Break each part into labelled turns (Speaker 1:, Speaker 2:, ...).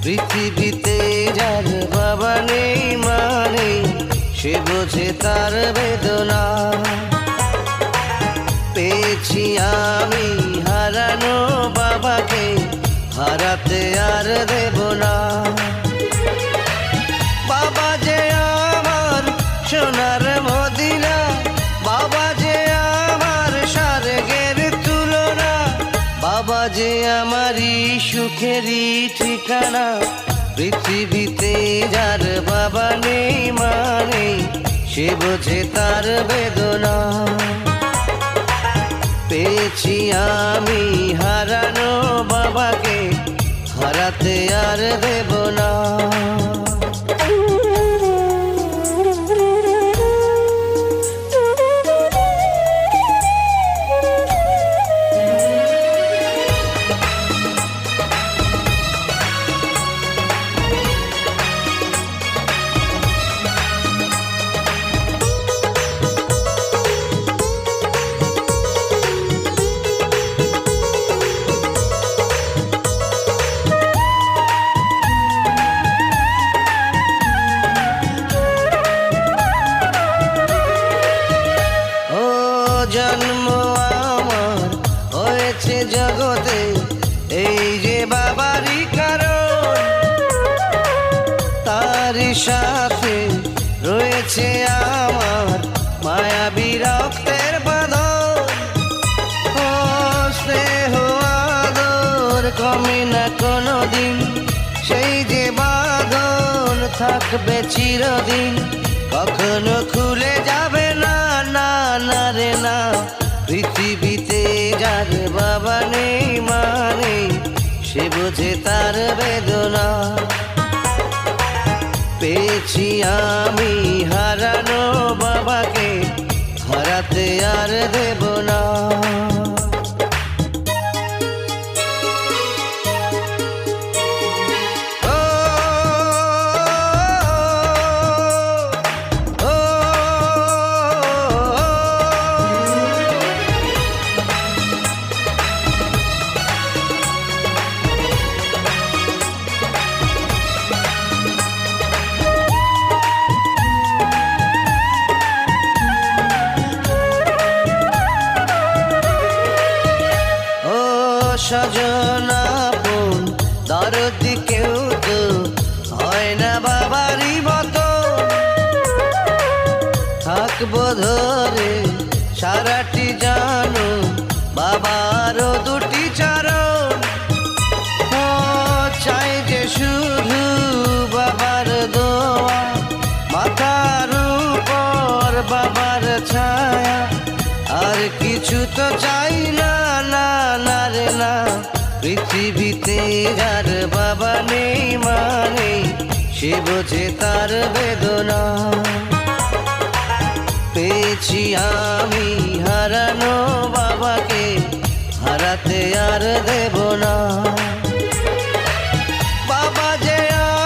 Speaker 1: পৃথিবীতে যার বাবা নেই মানে সে বোঝে তার বেদনা। পেয়েছি আমি হারানো বাবাকে, হারাতে আর দেব না। বাবা যে আমার সোনার মদিনা, বাবা যে আমার স্বর্গের তুলনা, বাবা যে আমারই সুখেরই ঠিকানা। পৃথিবীতে যার বাবা নেই মানে সে বোঝে তার বেদনা। পেয়েছি আমি হারানো বাবাকে, হারাতে আর দেব না। জন্ম আমার হয়েছে জগতে এই যে বাবারই কারণ, তারই সাথে রয়েছে আমার মায়াবী রক্তের বাঁধন। ও স্নেহ আদর কমে না কোনোদিন, সেই যে বাঁধন থাকবে চিরদিন, কখনো খুলে যাবে না, না না রে না। পৃথিবীতে যার বাবা নেই মানে সে বোঝে তার বেদনা। পেয়েছি আমি হারানো বাবাকে, হারাতে আর দেব না। স্বজন আপন দরদি কেউ তো হয় না বাবারই মতো। থাকবো ধরে সারাটি জানো বাবারও দুটি চরণ। চাই যে শুধু বাবার দোয়া, মাথার উপর বাবার ছায়া, আর কিছু তো চাই না, না না রে না। পৃথিবীতে যার বাবা নেই মানে সে বোঝে তার বেদনা। পেয়েছি আমি হারানো বাবাকে, হারাতে আর দেব না। বাবা যে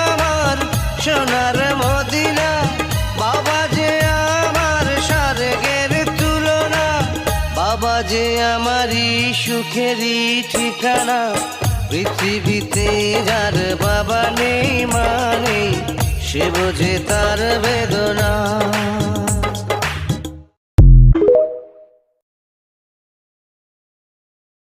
Speaker 1: আমার সোনার মদিনা, বাবা যে আমার স্বর্গের তুলনা, বাবা যে আমারই সুখেরই ঠিকানা। পৃথিবীতে যার বাবা নেই মানে সে বোঝে তার বেদনা।